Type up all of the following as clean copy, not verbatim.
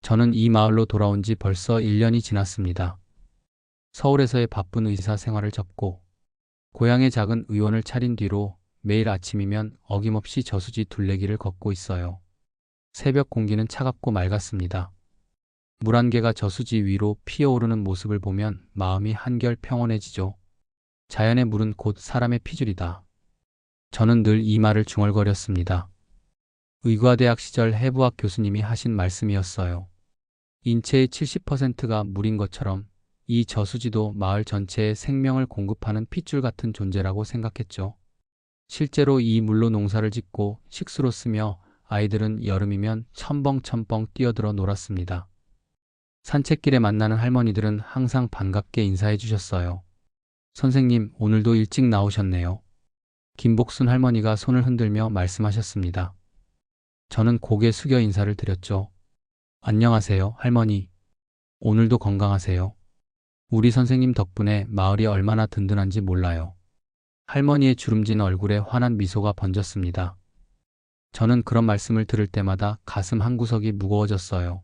저는 이 마을로 돌아온 지 벌써 1년이 지났습니다. 서울에서의 바쁜 의사 생활을 접고 고향의 작은 의원을 차린 뒤로 매일 아침이면 어김없이 저수지 둘레길을 걷고 있어요. 새벽 공기는 차갑고 맑았습니다. 물 한 개가 저수지 위로 피어오르는 모습을 보면 마음이 한결 평온해지죠. 자연의 물은 곧 사람의 피줄이다. 저는 늘 이 말을 중얼거렸습니다. 의과대학 시절 해부학 교수님이 하신 말씀이었어요. 인체의 70%가 물인 것처럼 이 저수지도 마을 전체에 생명을 공급하는 핏줄 같은 존재라고 생각했죠. 실제로 이 물로 농사를 짓고 식수로 쓰며 아이들은 여름이면 첨벙첨벙 뛰어들어 놀았습니다. 산책길에 만나는 할머니들은 항상 반갑게 인사해 주셨어요. 선생님, 오늘도 일찍 나오셨네요. 김복순 할머니가 손을 흔들며 말씀하셨습니다. 저는 고개 숙여 인사를 드렸죠. 안녕하세요, 할머니. 오늘도 건강하세요. 우리 선생님 덕분에 마을이 얼마나 든든한지 몰라요. 할머니의 주름진 얼굴에 환한 미소가 번졌습니다. 저는 그런 말씀을 들을 때마다 가슴 한 구석이 무거워졌어요.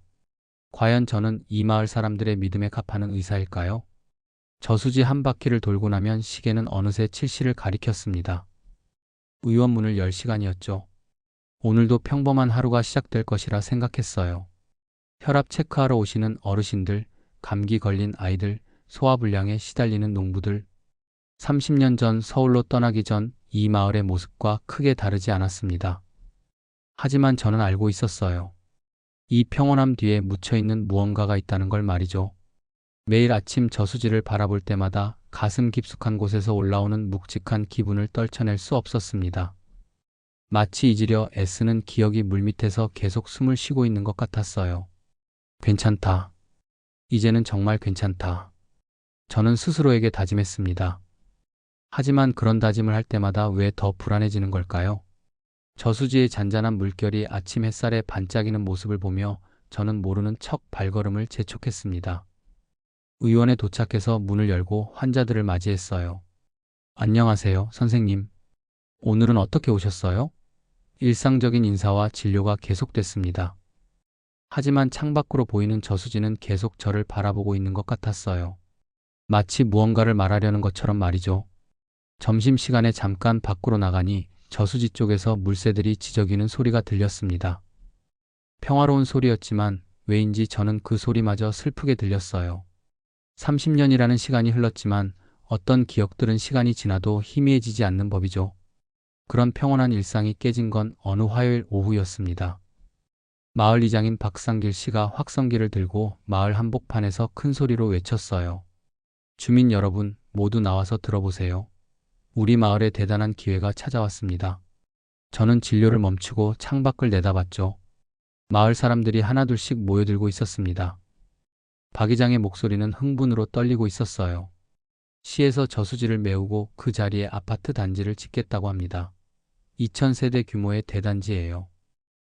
과연 저는 이 마을 사람들의 믿음에 값하는 의사일까요? 저수지 한 바퀴를 돌고 나면 시계는 어느새 7시를 가리켰습니다. 의원문을 열 시간이었죠. 오늘도 평범한 하루가 시작될 것이라 생각했어요. 혈압 체크하러 오시는 어르신들, 감기 걸린 아이들, 소화불량에 시달리는 농부들. 30년 전 서울로 떠나기 전 이 마을의 모습과 크게 다르지 않았습니다. 하지만 저는 알고 있었어요. 이 평온함 뒤에 묻혀있는 무언가가 있다는 걸 말이죠. 매일 아침 저수지를 바라볼 때마다 가슴 깊숙한 곳에서 올라오는 묵직한 기분을 떨쳐낼 수 없었습니다. 마치 잊으려 애쓰는 기억이 물밑에서 계속 숨을 쉬고 있는 것 같았어요. 괜찮다. 이제는 정말 괜찮다. 저는 스스로에게 다짐했습니다. 하지만 그런 다짐을 할 때마다 왜 더 불안해지는 걸까요? 저수지의 잔잔한 물결이 아침 햇살에 반짝이는 모습을 보며 저는 모르는 척 발걸음을 재촉했습니다. 의원에 도착해서 문을 열고 환자들을 맞이했어요. 안녕하세요, 선생님. 오늘은 어떻게 오셨어요? 일상적인 인사와 진료가 계속됐습니다. 하지만 창밖으로 보이는 저수지는 계속 저를 바라보고 있는 것 같았어요. 마치 무언가를 말하려는 것처럼 말이죠. 점심시간에 잠깐 밖으로 나가니 저수지 쪽에서 물새들이 지저귀는 소리가 들렸습니다. 평화로운 소리였지만 왜인지 저는 그 소리마저 슬프게 들렸어요. 30년이라는 시간이 흘렀지만 어떤 기억들은 시간이 지나도 희미해지지 않는 법이죠. 그런 평온한 일상이 깨진 건 어느 화요일 오후였습니다. 마을 이장인 박상길 씨가 확성기를 들고 마을 한복판에서 큰 소리로 외쳤어요. 주민 여러분, 모두 나와서 들어보세요. 우리 마을에 대단한 기회가 찾아왔습니다. 저는 진료를 멈추고 창밖을 내다봤죠. 마을 사람들이 하나둘씩 모여들고 있었습니다. 박 이장의 목소리는 흥분으로 떨리고 있었어요. 시에서 저수지를 메우고 그 자리에 아파트 단지를 짓겠다고 합니다. 2000세대 규모의 대단지예요.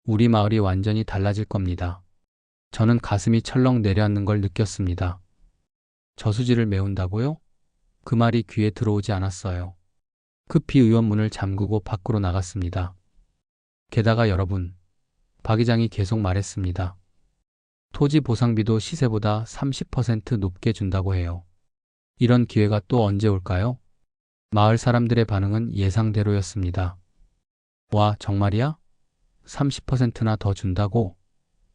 우리 마을이 완전히 달라질 겁니다. 저는 가슴이 철렁 내려앉는 걸 느꼈습니다. 저수지를 메운다고요? 그 말이 귀에 들어오지 않았어요. 급히 의원문을 잠그고 밖으로 나갔습니다. 게다가 여러분, 박 이장이 계속 말했습니다. 토지 보상비도 시세보다 30% 높게 준다고 해요. 이런 기회가 또 언제 올까요? 마을 사람들의 반응은 예상대로였습니다. 와, 정말이야? 30%나 더 준다고?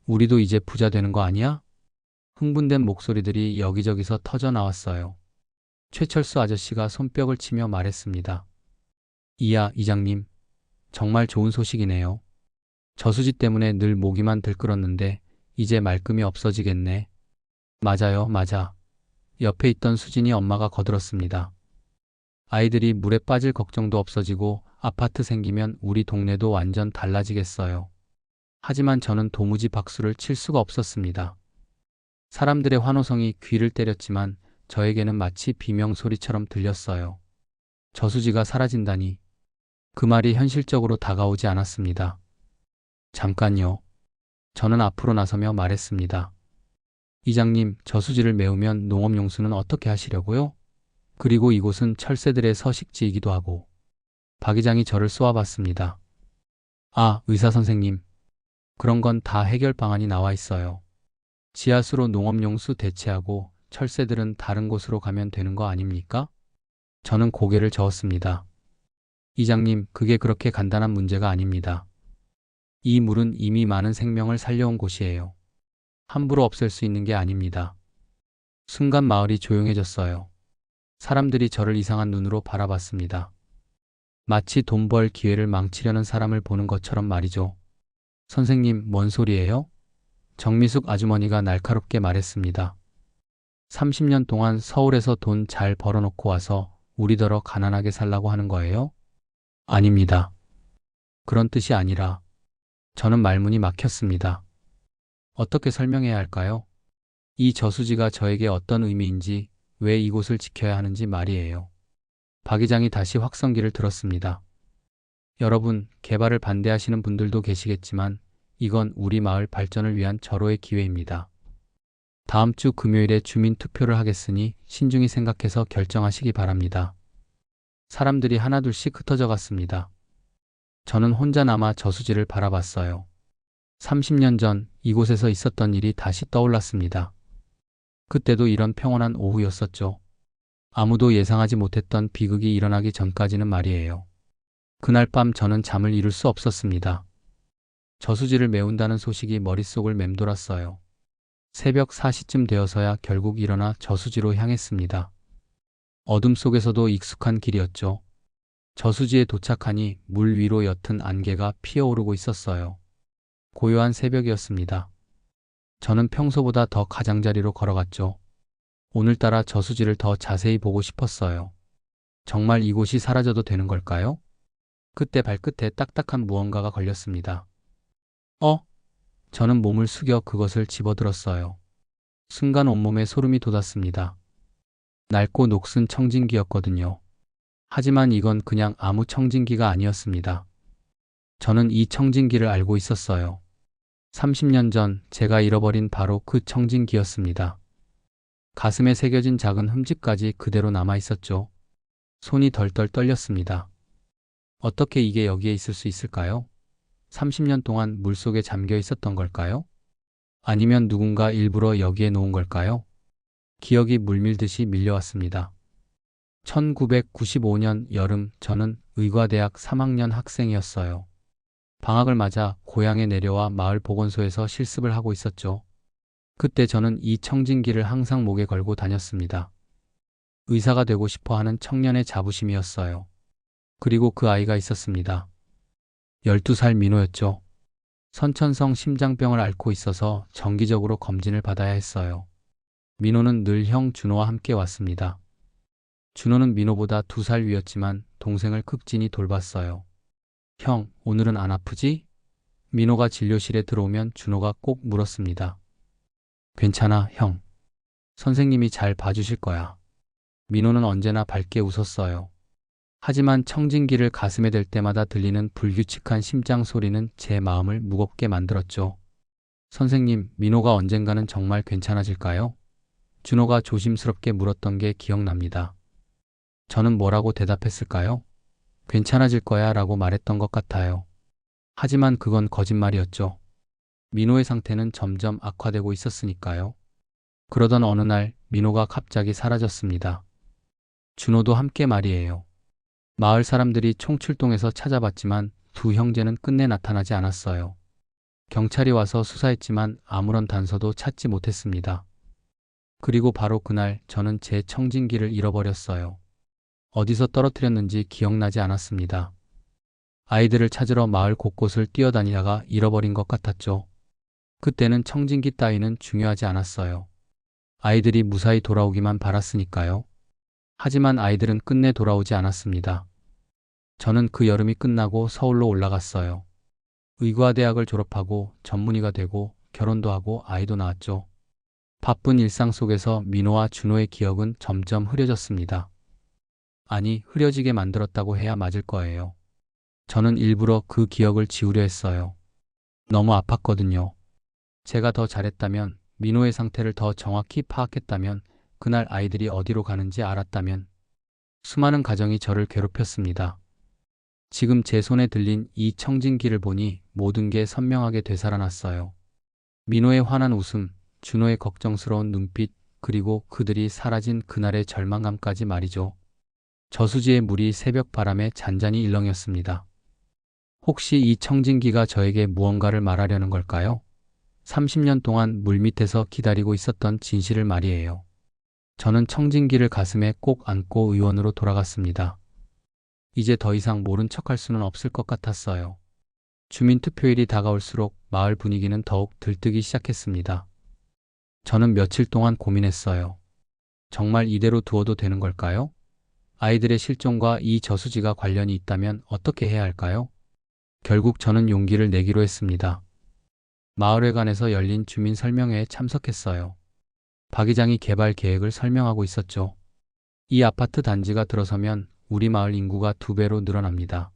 우리도 이제 부자 되는 거 아니야? 흥분된 목소리들이 여기저기서 터져 나왔어요. 최철수 아저씨가 손뼉을 치며 말했습니다. 이야, 이장님. 정말 좋은 소식이네요. 저수지 때문에 늘 모기만 들끓었는데 이제 말끔히 없어지겠네. 맞아요, 맞아. 옆에 있던 수진이 엄마가 거들었습니다. 아이들이 물에 빠질 걱정도 없어지고 아파트 생기면 우리 동네도 완전 달라지겠어요. 하지만 저는 도무지 박수를 칠 수가 없었습니다. 사람들의 환호성이 귀를 때렸지만 저에게는 마치 비명소리처럼 들렸어요. 저수지가 사라진다니. 그 말이 현실적으로 다가오지 않았습니다. 잠깐요. 저는 앞으로 나서며 말했습니다. 이장님, 저수지를 메우면 농업용수는 어떻게 하시려고요? 그리고 이곳은 철새들의 서식지이기도 하고. 박 이장이 저를 쏘아봤습니다. 아, 의사 선생님. 그런 건 다 해결 방안이 나와 있어요. 지하수로 농업용수 대체하고 철새들은 다른 곳으로 가면 되는 거 아닙니까? 저는 고개를 저었습니다. 이장님, 그게 그렇게 간단한 문제가 아닙니다. 이 물은 이미 많은 생명을 살려온 곳이에요. 함부로 없앨 수 있는 게 아닙니다. 순간 마을이 조용해졌어요. 사람들이 저를 이상한 눈으로 바라봤습니다. 마치 돈 벌 기회를 망치려는 사람을 보는 것처럼 말이죠. 선생님, 뭔 소리예요? 정미숙 아주머니가 날카롭게 말했습니다. 30년 동안 서울에서 돈 잘 벌어놓고 와서 우리더러 가난하게 살라고 하는 거예요? 아닙니다. 그런 뜻이 아니라 저는 말문이 막혔습니다. 어떻게 설명해야 할까요? 이 저수지가 저에게 어떤 의미인지, 왜 이곳을 지켜야 하는지 말이에요. 박 의장이 다시 확성기를 들었습니다. 여러분, 개발을 반대하시는 분들도 계시겠지만 이건 우리 마을 발전을 위한 절호의 기회입니다. 다음 주 금요일에 주민 투표를 하겠으니 신중히 생각해서 결정하시기 바랍니다. 사람들이 하나둘씩 흩어져 갔습니다. 저는 혼자 남아 저수지를 바라봤어요. 30년 전 이곳에서 있었던 일이 다시 떠올랐습니다. 그때도 이런 평온한 오후였었죠. 아무도 예상하지 못했던 비극이 일어나기 전까지는 말이에요. 그날 밤 저는 잠을 이룰 수 없었습니다. 저수지를 메운다는 소식이 머릿속을 맴돌았어요. 새벽 4시쯤 되어서야 결국 일어나 저수지로 향했습니다. 어둠 속에서도 익숙한 길이었죠. 저수지에 도착하니 물 위로 옅은 안개가 피어오르고 있었어요. 고요한 새벽이었습니다. 저는 평소보다 더 가장자리로 걸어갔죠. 오늘따라 저수지를 더 자세히 보고 싶었어요. 정말 이곳이 사라져도 되는 걸까요? 그때 발끝에 딱딱한 무언가가 걸렸습니다. 저는 몸을 숙여 그것을 집어들었어요. 순간 온몸에 소름이 돋았습니다. 낡고 녹슨 청진기였거든요. 하지만 이건 그냥 아무 청진기가 아니었습니다. 저는 이 청진기를 알고 있었어요. 30년 전 제가 잃어버린 바로 그 청진기였습니다. 가슴에 새겨진 작은 흠집까지 그대로 남아 있었죠. 손이 덜덜 떨렸습니다. 어떻게 이게 여기에 있을 수 있을까요? 30년 동안 물속에 잠겨 있었던 걸까요? 아니면 누군가 일부러 여기에 놓은 걸까요? 기억이 물밀듯이 밀려왔습니다. 1995년 여름, 저는 의과대학 3학년 학생이었어요. 방학을 맞아 고향에 내려와 마을 보건소에서 실습을 하고 있었죠. 그때 저는 이 청진기를 항상 목에 걸고 다녔습니다. 의사가 되고 싶어 하는 청년의 자부심이었어요. 그리고 그 아이가 있었습니다. 12살 민호였죠. 선천성 심장병을 앓고 있어서 정기적으로 검진을 받아야 했어요. 민호는 늘 형 준호와 함께 왔습니다. 준호는 민호보다 2살 위였지만 동생을 극진히 돌봤어요. 형, 오늘은 안 아프지? 민호가 진료실에 들어오면 준호가 꼭 물었습니다. 괜찮아, 형. 선생님이 잘 봐주실 거야. 민호는 언제나 밝게 웃었어요. 하지만 청진기를 가슴에 댈 때마다 들리는 불규칙한 심장 소리는 제 마음을 무겁게 만들었죠. 선생님, 민호가 언젠가는 정말 괜찮아질까요? 준호가 조심스럽게 물었던 게 기억납니다. 저는 뭐라고 대답했을까요? 괜찮아질 거야 라고 말했던 것 같아요. 하지만 그건 거짓말이었죠. 민호의 상태는 점점 악화되고 있었으니까요. 그러던 어느 날 민호가 갑자기 사라졌습니다. 준호도 함께 말이에요. 마을 사람들이 총출동해서 찾아봤지만 두 형제는 끝내 나타나지 않았어요. 경찰이 와서 수사했지만 아무런 단서도 찾지 못했습니다. 그리고 바로 그날 저는 제 청진기를 잃어버렸어요. 어디서 떨어뜨렸는지 기억나지 않았습니다. 아이들을 찾으러 마을 곳곳을 뛰어다니다가 잃어버린 것 같았죠. 그때는 청진기 따위는 중요하지 않았어요. 아이들이 무사히 돌아오기만 바랐으니까요. 하지만 아이들은 끝내 돌아오지 않았습니다. 저는 그 여름이 끝나고 서울로 올라갔어요. 의과대학을 졸업하고 전문의가 되고 결혼도 하고 아이도 낳았죠. 바쁜 일상 속에서 민호와 준호의 기억은 점점 흐려졌습니다. 아니, 흐려지게 만들었다고 해야 맞을 거예요. 저는 일부러 그 기억을 지우려 했어요. 너무 아팠거든요. 제가 더 잘했다면, 민호의 상태를 더 정확히 파악했다면, 그날 아이들이 어디로 가는지 알았다면, 수많은 가정이 저를 괴롭혔습니다. 지금 제 손에 들린 이 청진기를 보니 모든 게 선명하게 되살아났어요. 민호의 환한 웃음, 준호의 걱정스러운 눈빛, 그리고 그들이 사라진 그날의 절망감까지 말이죠. 저수지의 물이 새벽 바람에 잔잔히 일렁였습니다. 혹시 이 청진기가 저에게 무언가를 말하려는 걸까요? 30년 동안 물밑에서 기다리고 있었던 진실을 말이에요. 저는 청진기를 가슴에 꼭 안고 의원으로 돌아갔습니다. 이제 더 이상 모른 척할 수는 없을 것 같았어요. 주민투표일이 다가올수록 마을 분위기는 더욱 들뜨기 시작했습니다. 저는 며칠 동안 고민했어요. 정말 이대로 두어도 되는 걸까요? 아이들의 실종과 이 저수지가 관련이 있다면 어떻게 해야 할까요? 결국 저는 용기를 내기로 했습니다. 마을회관에서 열린 주민 설명회에 참석했어요. 박 의장이 개발 계획을 설명하고 있었죠. 이 아파트 단지가 들어서면 우리 마을 인구가 2배로 늘어납니다.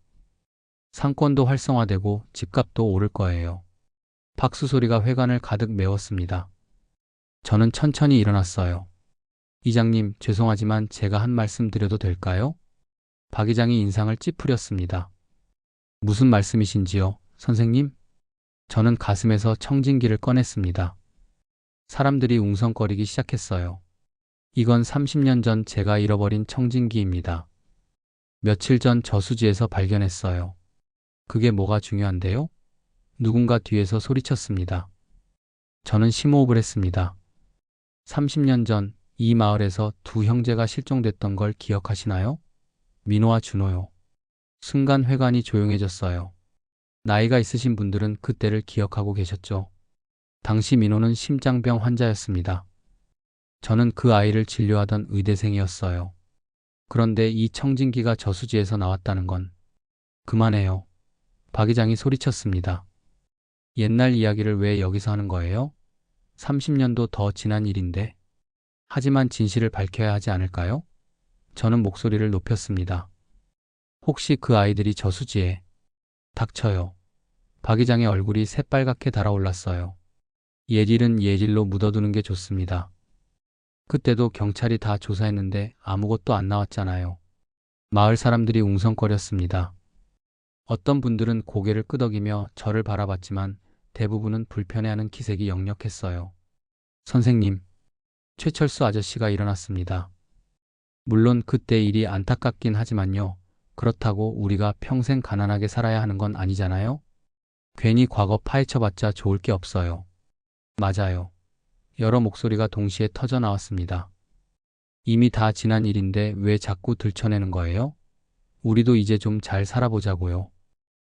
상권도 활성화되고 집값도 오를 거예요. 박수 소리가 회관을 가득 메웠습니다. 저는 천천히 일어났어요. 이장님, 죄송하지만 제가 한 말씀 드려도 될까요? 박 의장이 인상을 찌푸렸습니다. 무슨 말씀이신지요, 선생님? 저는 가슴에서 청진기를 꺼냈습니다. 사람들이 웅성거리기 시작했어요. 이건 30년 전 제가 잃어버린 청진기입니다. 며칠 전 저수지에서 발견했어요. 그게 뭐가 중요한데요? 누군가 뒤에서 소리쳤습니다. 저는 심호흡을 했습니다. 30년 전 이 마을에서 두 형제가 실종됐던 걸 기억하시나요? 민호와 준호요. 순간 회관이 조용해졌어요. 나이가 있으신 분들은 그때를 기억하고 계셨죠. 당시 민호는 심장병 환자였습니다. 저는 그 아이를 진료하던 의대생이었어요. 그런데 이 청진기가 저수지에서 나왔다는 건 그만해요. 박 의장이 소리쳤습니다. 옛날 이야기를 왜 여기서 하는 거예요? 30년도 더 지난 일인데. 하지만 진실을 밝혀야 하지 않을까요? 저는 목소리를 높였습니다. 혹시 그 아이들이 저수지에... 닥쳐요. 박 의장의 얼굴이 새빨갛게 달아올랐어요. 옛일은 옛일로 묻어두는 게 좋습니다. 그때도 경찰이 다 조사했는데 아무것도 안 나왔잖아요. 마을 사람들이 웅성거렸습니다. 어떤 분들은 고개를 끄덕이며 저를 바라봤지만 대부분은 불편해하는 기색이 역력했어요. 선생님, 최철수 아저씨가 일어났습니다. 물론 그때 일이 안타깝긴 하지만요. 그렇다고 우리가 평생 가난하게 살아야 하는 건 아니잖아요? 괜히 과거 파헤쳐봤자 좋을 게 없어요. 맞아요. 여러 목소리가 동시에 터져 나왔습니다. 이미 다 지난 일인데 왜 자꾸 들춰내는 거예요? 우리도 이제 좀 잘 살아보자고요.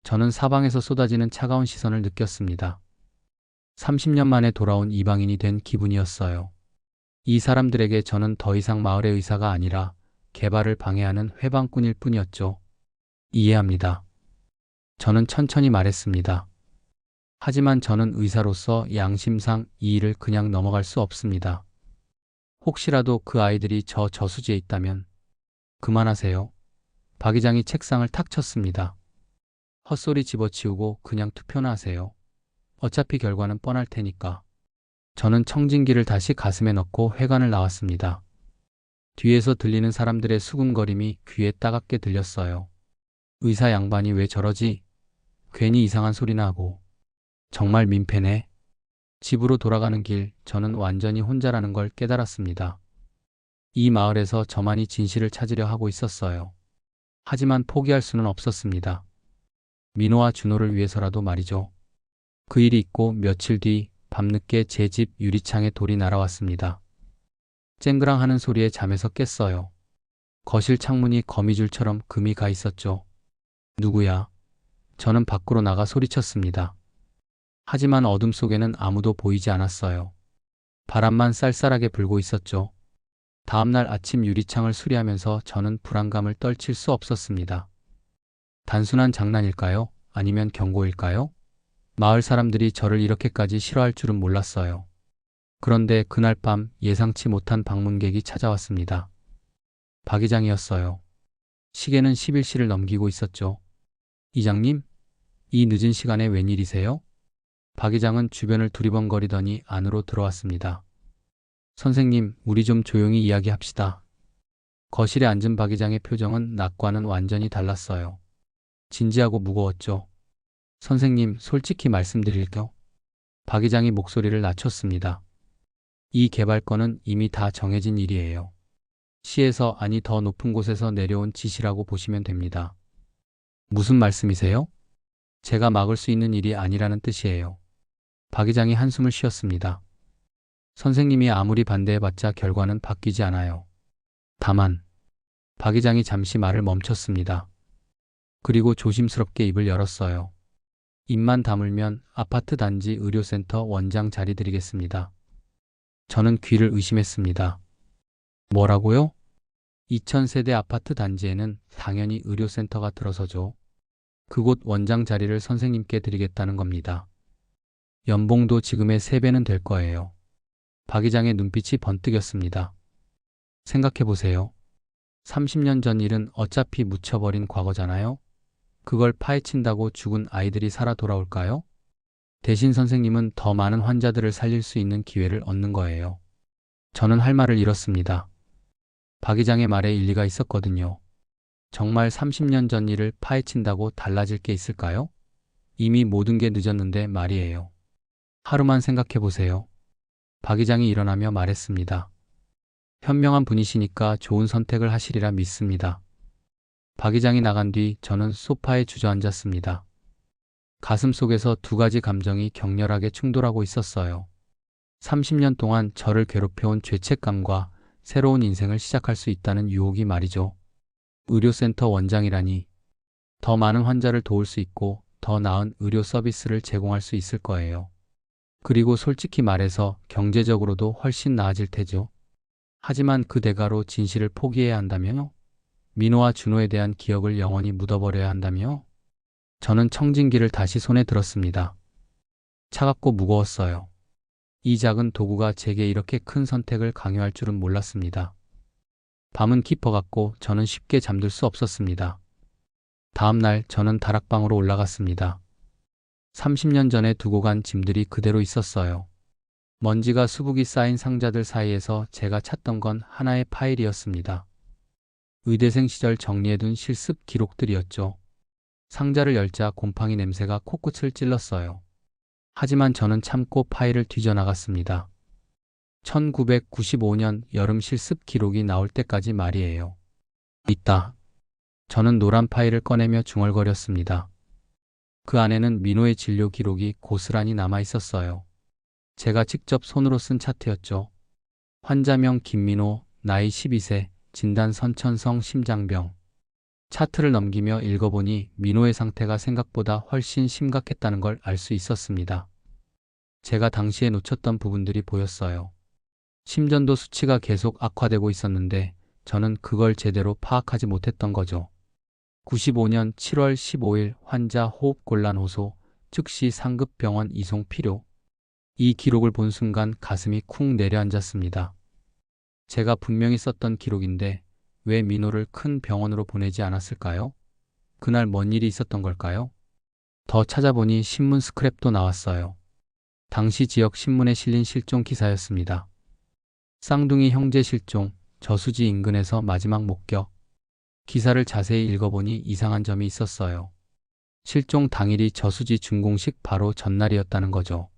저는 사방에서 쏟아지는 차가운 시선을 느꼈습니다. 30년 만에 돌아온 이방인이 된 기분이었어요. 이 사람들에게 저는 더 이상 마을의 의사가 아니라 개발을 방해하는 회방꾼일 뿐이었죠. 이해합니다. 저는 천천히 말했습니다. 하지만 저는 의사로서 양심상 이 일을 그냥 넘어갈 수 없습니다. 혹시라도 그 아이들이 저 저수지에 있다면 그만하세요. 박 의장이 책상을 탁 쳤습니다. 헛소리 집어치우고 그냥 투표나 하세요. 어차피 결과는 뻔할 테니까. 저는 청진기를 다시 가슴에 넣고 회관을 나왔습니다. 뒤에서 들리는 사람들의 수군거림이 귀에 따갑게 들렸어요. 의사 양반이 왜 저러지? 괜히 이상한 소리나 하고. 정말 민폐네. 집으로 돌아가는 길, 저는 완전히 혼자라는 걸 깨달았습니다. 이 마을에서 저만이 진실을 찾으려 하고 있었어요. 하지만 포기할 수는 없었습니다. 민호와 준호를 위해서라도 말이죠. 그 일이 있고 며칠 뒤 밤늦게 제 집 유리창에 돌이 날아왔습니다. 쨍그랑 하는 소리에 잠에서 깼어요. 거실 창문이 거미줄처럼 금이 가 있었죠. 누구야? 저는 밖으로 나가 소리쳤습니다. 하지만 어둠 속에는 아무도 보이지 않았어요. 바람만 쌀쌀하게 불고 있었죠. 다음날 아침 유리창을 수리하면서 저는 불안감을 떨칠 수 없었습니다. 단순한 장난일까요? 아니면 경고일까요? 마을 사람들이 저를 이렇게까지 싫어할 줄은 몰랐어요. 그런데 그날 밤 예상치 못한 방문객이 찾아왔습니다. 박 의장이었어요. 시계는 11시를 넘기고 있었죠. 이장님, 이 늦은 시간에 웬일이세요? 박 의장은 주변을 두리번거리더니 안으로 들어왔습니다. 선생님, 우리 좀 조용히 이야기합시다. 거실에 앉은 박 의장의 표정은 낮과는 완전히 달랐어요. 진지하고 무거웠죠. 선생님, 솔직히 말씀드릴게요. 박 의장이 목소리를 낮췄습니다. 이 개발권은 이미 다 정해진 일이에요. 시에서 아니 더 높은 곳에서 내려온 지시라고 보시면 됩니다. 무슨 말씀이세요? 제가 막을 수 있는 일이 아니라는 뜻이에요. 박 의장이 한숨을 쉬었습니다. 선생님이 아무리 반대해봤자 결과는 바뀌지 않아요. 다만 박 의장이 잠시 말을 멈췄습니다. 그리고 조심스럽게 입을 열었어요. 입만 다물면 아파트 단지 의료센터 원장 자리 드리겠습니다. 저는 귀를 의심했습니다. 뭐라고요? 2000세대 아파트 단지에는 당연히 의료센터가 들어서죠. 그곳 원장 자리를 선생님께 드리겠다는 겁니다. 연봉도 지금의 3배는 될 거예요. 박 의장의 눈빛이 번뜩였습니다. 생각해보세요. 30년 전 일은 어차피 묻혀버린 과거잖아요. 그걸 파헤친다고 죽은 아이들이 살아 돌아올까요? 대신 선생님은 더 많은 환자들을 살릴 수 있는 기회를 얻는 거예요. 저는 할 말을 잃었습니다. 박 의장의 말에 일리가 있었거든요. 정말 30년 전 일을 파헤친다고 달라질 게 있을까요? 이미 모든 게 늦었는데 말이에요. 하루만 생각해보세요. 박 의장이 일어나며 말했습니다. 현명한 분이시니까 좋은 선택을 하시리라 믿습니다. 박 의장이 나간 뒤 저는 소파에 주저앉았습니다. 가슴 속에서 두 가지 감정이 격렬하게 충돌하고 있었어요. 30년 동안 저를 괴롭혀온 죄책감과 새로운 인생을 시작할 수 있다는 유혹이 말이죠. 의료센터 원장이라니 더 많은 환자를 도울 수 있고 더 나은 의료 서비스를 제공할 수 있을 거예요. 그리고 솔직히 말해서 경제적으로도 훨씬 나아질 테죠. 하지만 그 대가로 진실을 포기해야 한다며요? 민호와 준호에 대한 기억을 영원히 묻어버려야 한다며? 저는 청진기를 다시 손에 들었습니다. 차갑고 무거웠어요. 이 작은 도구가 제게 이렇게 큰 선택을 강요할 줄은 몰랐습니다. 밤은 깊어갔고 저는 쉽게 잠들 수 없었습니다. 다음 날 저는 다락방으로 올라갔습니다. 30년 전에 두고 간 짐들이 그대로 있었어요. 먼지가 수북이 쌓인 상자들 사이에서 제가 찾던 건 하나의 파일이었습니다. 의대생 시절 정리해둔 실습 기록들이었죠. 상자를 열자 곰팡이 냄새가 코끝을 찔렀어요. 하지만 저는 참고 파일을 뒤져나갔습니다. 1995년 여름 실습 기록이 나올 때까지 말이에요. 있다. 저는 노란 파일을 꺼내며 중얼거렸습니다. 그 안에는 민호의 진료 기록이 고스란히 남아 있었어요. 제가 직접 손으로 쓴 차트였죠. 환자명 김민호, 나이 12세, 진단 선천성 심장병. 차트를 넘기며 읽어보니 민호의 상태가 생각보다 훨씬 심각했다는 걸 알 수 있었습니다. 제가 당시에 놓쳤던 부분들이 보였어요. 심전도 수치가 계속 악화되고 있었는데 저는 그걸 제대로 파악하지 못했던 거죠. 95년 7월 15일 환자 호흡곤란 호소, 즉시 상급병원 이송 필요. 이 기록을 본 순간 가슴이 쿵 내려앉았습니다. 제가 분명히 썼던 기록인데 왜 민호를 큰 병원으로 보내지 않았을까요? 그날 뭔 일이 있었던 걸까요? 더 찾아보니 신문 스크랩도 나왔어요. 당시 지역 신문에 실린 실종 기사였습니다. 쌍둥이 형제 실종, 저수지 인근에서 마지막 목격. 기사를 자세히 읽어보니 이상한 점이 있었어요. 실종 당일이 저수지 준공식 바로 전날이었다는 거죠.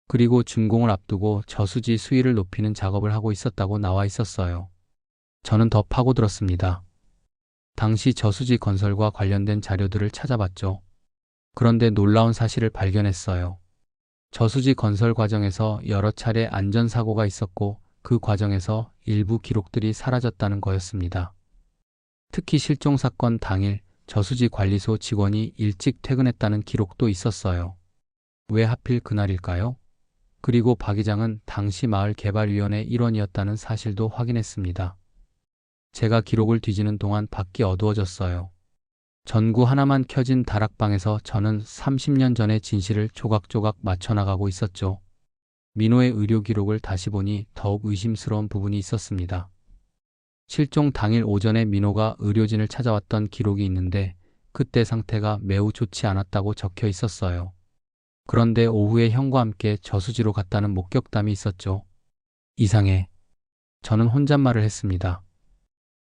그리고 준공을 앞두고 저수지 수위를 높이는 작업을 하고 있었다고 나와 있었어요. 저는 더 파고들었습니다. 당시 저수지 건설과 관련된 자료들을 찾아봤죠. 그런데 놀라운 사실을 발견했어요. 저수지 건설 과정에서 여러 차례 안전사고가 있었고 그 과정에서 일부 기록들이 사라졌다는 거였습니다. 특히 실종 사건 당일 저수지 관리소 직원이 일찍 퇴근했다는 기록도 있었어요. 왜 하필 그날일까요? 그리고 박 의장은 당시 마을개발위원회 일원이었다는 사실도 확인했습니다. 제가 기록을 뒤지는 동안 밖이 어두워졌어요. 전구 하나만 켜진 다락방에서 저는 30년 전의 진실을 조각조각 맞춰나가고 있었죠. 민호의 의료 기록을 다시 보니 더욱 의심스러운 부분이 있었습니다. 실종 당일 오전에 민호가 의료진을 찾아왔던 기록이 있는데 그때 상태가 매우 좋지 않았다고 적혀 있었어요. 그런데 오후에 형과 함께 저수지로 갔다는 목격담이 있었죠. 이상해. 저는 혼잣말을 했습니다.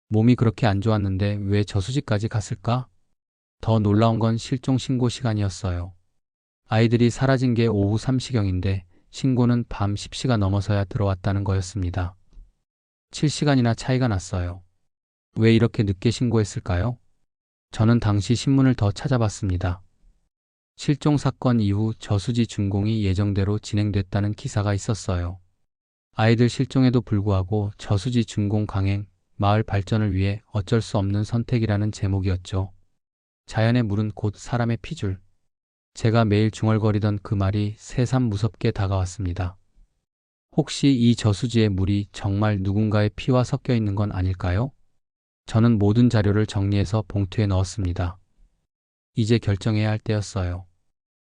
몸이 그렇게 안 좋았는데 왜 저수지까지 갔을까? 더 놀라운 건 실종 신고 시간이었어요. 아이들이 사라진 게 오후 3시경인데 신고는 밤 10시가 넘어서야 들어왔다는 거였습니다. 7시간이나 차이가 났어요. 왜 이렇게 늦게 신고했을까요? 저는 당시 신문을 더 찾아봤습니다. 실종 사건 이후 저수지 준공이 예정대로 진행됐다는 기사가 있었어요. 아이들 실종에도 불구하고 저수지 준공 강행, 마을 발전을 위해 어쩔 수 없는 선택이라는 제목이었죠. 자연의 물은 곧 사람의 피줄. 제가 매일 중얼거리던 그 말이 새삼 무섭게 다가왔습니다. 혹시 이 저수지의 물이 정말 누군가의 피와 섞여 있는 건 아닐까요? 저는 모든 자료를 정리해서 봉투에 넣었습니다. 이제 결정해야 할 때였어요.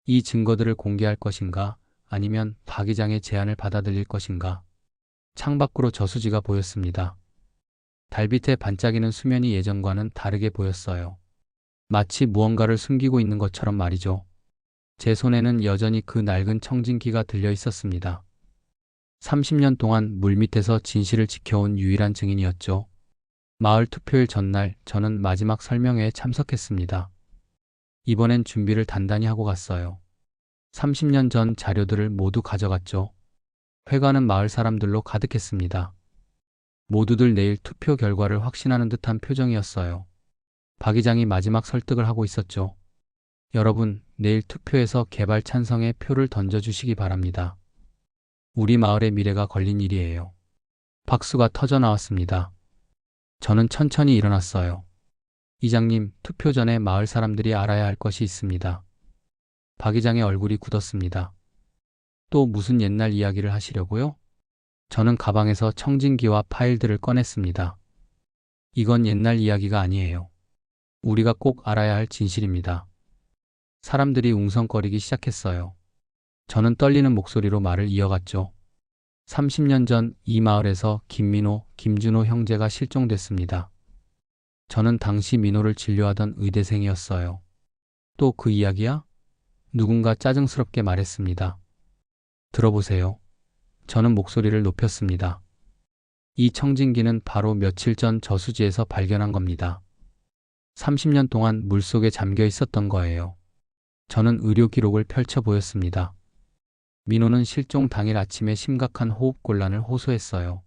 이 증거들을 공개할 것인가, 아니면 박 이장의 제안을 받아들일 것인가. 창밖으로 저수지가 보였습니다. 달빛에 반짝이는 수면이 예전과는 다르게 보였어요. 마치 무언가를 숨기고 있는 것처럼 말이죠. 제 손에는 여전히 그 낡은 청진기가 들려 있었습니다. 30년 동안 물밑에서 진실을 지켜온 유일한 증인이었죠. 마을 투표일 전날 저는 마지막 설명회에 참석했습니다. 이번엔 준비를 단단히 하고 갔어요. 30년 전 자료들을 모두 가져갔죠. 회관은 마을 사람들로 가득했습니다. 모두들 내일 투표 결과를 확신하는 듯한 표정이었어요. 박 이장이 마지막 설득을 하고 있었죠. 여러분, 내일 투표에서 개발 찬성의 표를 던져주시기 바랍니다. 우리 마을의 미래가 걸린 일이에요. 박수가 터져 나왔습니다. 저는 천천히 일어났어요. 이장님, 투표 전에 마을 사람들이 알아야 할 것이 있습니다. 박 이장의 얼굴이 굳었습니다. 또 무슨 옛날 이야기를 하시려고요? 저는 가방에서 청진기와 파일들을 꺼냈습니다. 이건 옛날 이야기가 아니에요. 우리가 꼭 알아야 할 진실입니다. 사람들이 웅성거리기 시작했어요. 저는 떨리는 목소리로 말을 이어갔죠. 30년 전 이 마을에서 김민호, 김준호 형제가 실종됐습니다. 저는 당시 민호를 진료하던 의대생이었어요. 또 그 이야기야? 누군가 짜증스럽게 말했습니다. 들어보세요. 저는 목소리를 높였습니다. 이 청진기는 바로 며칠 전 저수지에서 발견한 겁니다. 30년 동안 물속에 잠겨 있었던 거예요. 저는 의료 기록을 펼쳐 보였습니다. 민호는 실종 당일 아침에 심각한 호흡곤란을 호소했어요.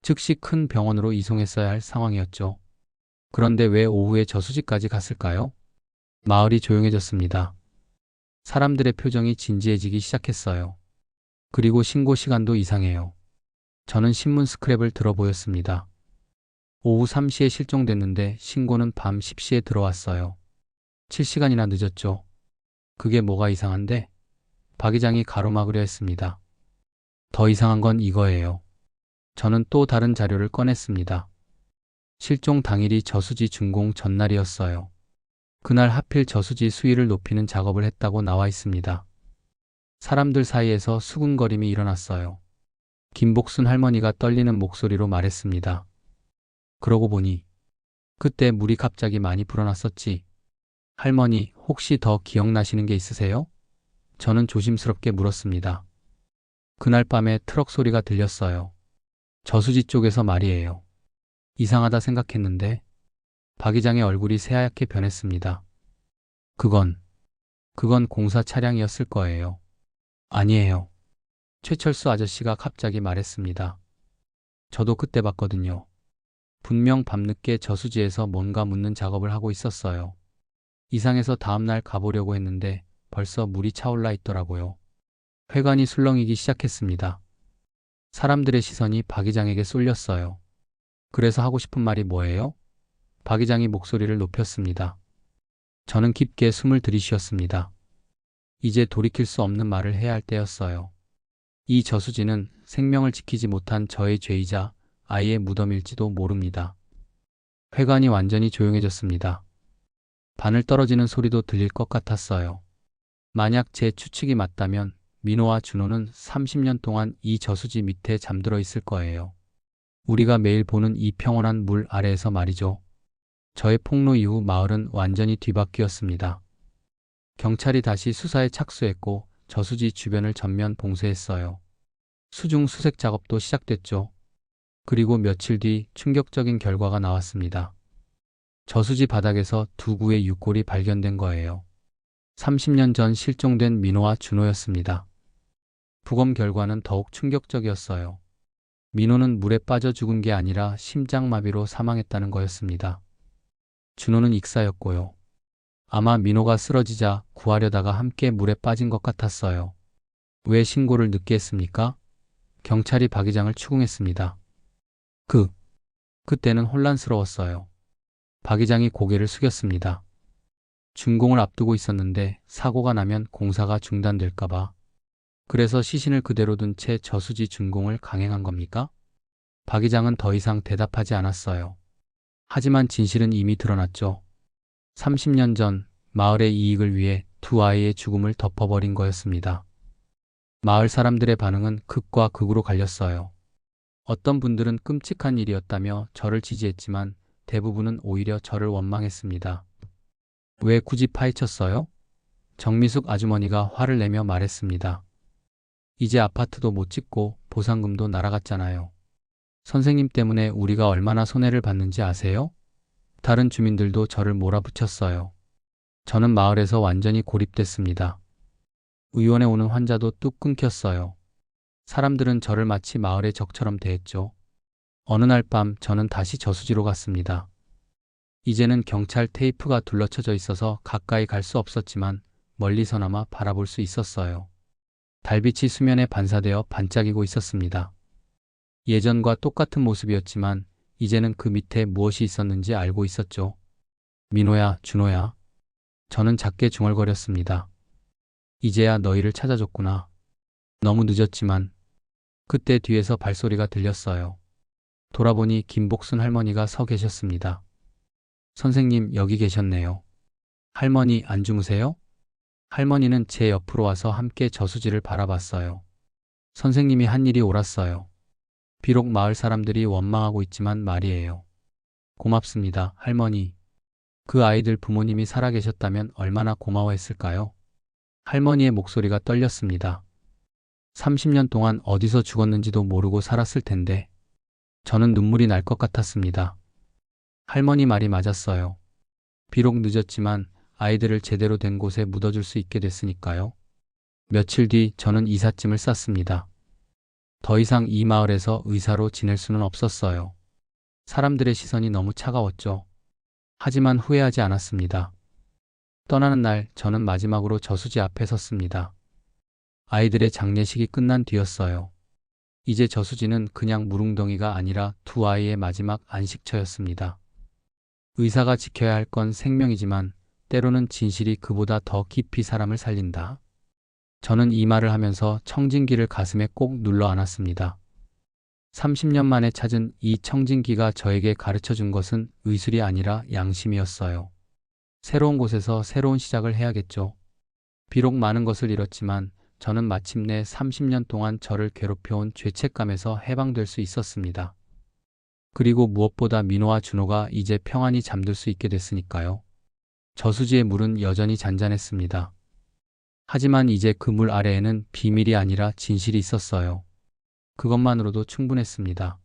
즉시 큰 병원으로 이송했어야 할 상황이었죠. 그런데 왜 오후에 저수지까지 갔을까요? 마을이 조용해졌습니다. 사람들의 표정이 진지해지기 시작했어요. 그리고 신고 시간도 이상해요. 저는 신문 스크랩을 들어 보였습니다. 오후 3시에 실종됐는데 신고는 밤 10시에 들어왔어요. 7시간이나 늦었죠. 그게 뭐가 이상한데? 박 이장이 가로막으려 했습니다. 더 이상한 건 이거예요. 저는 또 다른 자료를 꺼냈습니다. 실종 당일이 저수지 준공 전날이었어요. 그날 하필 저수지 수위를 높이는 작업을 했다고 나와 있습니다. 사람들 사이에서 수군거림이 일어났어요. 김복순 할머니가 떨리는 목소리로 말했습니다. 그러고 보니 그때 물이 갑자기 많이 불어났었지. 할머니, 혹시 더 기억나시는 게 있으세요? 저는 조심스럽게 물었습니다. 그날 밤에 트럭 소리가 들렸어요. 저수지 쪽에서 말이에요. 이상하다 생각했는데 박 이장의 얼굴이 새하얗게 변했습니다. 그건 공사 차량이었을 거예요. 아니에요. 최철수 아저씨가 갑자기 말했습니다. 저도 그때 봤거든요. 분명 밤늦게 저수지에서 뭔가 묻는 작업을 하고 있었어요. 이상해서 다음날 가보려고 했는데 벌써 물이 차올라 있더라고요. 회관이 술렁이기 시작했습니다. 사람들의 시선이 박 이장에게 쏠렸어요. 그래서 하고 싶은 말이 뭐예요? 박 이장이 목소리를 높였습니다. 저는 깊게 숨을 들이쉬었습니다. 이제 돌이킬 수 없는 말을 해야 할 때였어요. 이 저수지는 생명을 지키지 못한 저의 죄이자 아이의 무덤일지도 모릅니다. 회관이 완전히 조용해졌습니다. 바늘 떨어지는 소리도 들릴 것 같았어요. 만약 제 추측이 맞다면 민호와 준호는 30년 동안 이 저수지 밑에 잠들어 있을 거예요. 우리가 매일 보는 이 평온한 물 아래에서 말이죠. 저의 폭로 이후 마을은 완전히 뒤바뀌었습니다. 경찰이 다시 수사에 착수했고 저수지 주변을 전면 봉쇄했어요. 수중 수색 작업도 시작됐죠. 그리고 며칠 뒤 충격적인 결과가 나왔습니다. 저수지 바닥에서 두 구의 육골이 발견된 거예요. 30년 전 실종된 민호와 준호였습니다. 부검 결과는 더욱 충격적이었어요. 민호는 물에 빠져 죽은 게 아니라 심장마비로 사망했다는 거였습니다. 준호는 익사였고요. 아마 민호가 쓰러지자 구하려다가 함께 물에 빠진 것 같았어요. 왜 신고를 늦게 했습니까? 경찰이 박 이장을 추궁했습니다. 그때는 혼란스러웠어요. 박 이장이 고개를 숙였습니다. 준공을 앞두고 있었는데 사고가 나면 공사가 중단될까봐. 그래서 시신을 그대로 둔 채 저수지 준공을 강행한 겁니까? 박 이장은 더 이상 대답하지 않았어요. 하지만 진실은 이미 드러났죠. 30년 전 마을의 이익을 위해 두 아이의 죽음을 덮어버린 거였습니다. 마을 사람들의 반응은 극과 극으로 갈렸어요. 어떤 분들은 끔찍한 일이었다며 저를 지지했지만 대부분은 오히려 저를 원망했습니다. 왜 굳이 파헤쳤어요? 정미숙 아주머니가 화를 내며 말했습니다. 이제 아파트도 못 짓고 보상금도 날아갔잖아요. 선생님 때문에 우리가 얼마나 손해를 봤는지 아세요? 다른 주민들도 저를 몰아붙였어요. 저는 마을에서 완전히 고립됐습니다. 의원에 오는 환자도 뚝 끊겼어요. 사람들은 저를 마치 마을의 적처럼 대했죠. 어느 날 밤 저는 다시 저수지로 갔습니다. 이제는 경찰 테이프가 둘러쳐져 있어서 가까이 갈 수 없었지만 멀리서나마 바라볼 수 있었어요. 달빛이 수면에 반사되어 반짝이고 있었습니다. 예전과 똑같은 모습이었지만 이제는 그 밑에 무엇이 있었는지 알고 있었죠. 민호야, 준호야. 저는 작게 중얼거렸습니다. 이제야 너희를 찾아줬구나. 너무 늦었지만. 그때 뒤에서 발소리가 들렸어요. 돌아보니 김복순 할머니가 서 계셨습니다. 선생님, 여기 계셨네요. 할머니, 안 주무세요? 할머니는 제 옆으로 와서 함께 저수지를 바라봤어요. 선생님이 한 일이 옳았어요. 비록 마을 사람들이 원망하고 있지만 말이에요. 고맙습니다, 할머니. 그 아이들 부모님이 살아계셨다면 얼마나 고마워했을까요? 할머니의 목소리가 떨렸습니다. 30년 동안 어디서 죽었는지도 모르고 살았을 텐데. 저는 눈물이 날 것 같았습니다. 할머니 말이 맞았어요. 비록 늦었지만 아이들을 제대로 된 곳에 묻어줄 수 있게 됐으니까요. 며칠 뒤 저는 이삿짐을 쌌습니다. 더 이상 이 마을에서 의사로 지낼 수는 없었어요. 사람들의 시선이 너무 차가웠죠. 하지만 후회하지 않았습니다. 떠나는 날 저는 마지막으로 저수지 앞에 섰습니다. 아이들의 장례식이 끝난 뒤였어요. 이제 저수지는 그냥 물웅덩이가 아니라 두 아이의 마지막 안식처였습니다. 의사가 지켜야 할 건 생명이지만 때로는 진실이 그보다 더 깊이 사람을 살린다. 저는 이 말을 하면서 청진기를 가슴에 꼭 눌러 안았습니다. 30년 만에 찾은 이 청진기가 저에게 가르쳐 준 것은 의술이 아니라 양심이었어요. 새로운 곳에서 새로운 시작을 해야겠죠. 비록 많은 것을 잃었지만 저는 마침내 30년 동안 저를 괴롭혀온 죄책감에서 해방될 수 있었습니다. 그리고 무엇보다 민호와 준호가 이제 평안히 잠들 수 있게 됐으니까요. 저수지의 물은 여전히 잔잔했습니다. 하지만 이제 그 물 아래에는 비밀이 아니라 진실이 있었어요. 그것만으로도 충분했습니다.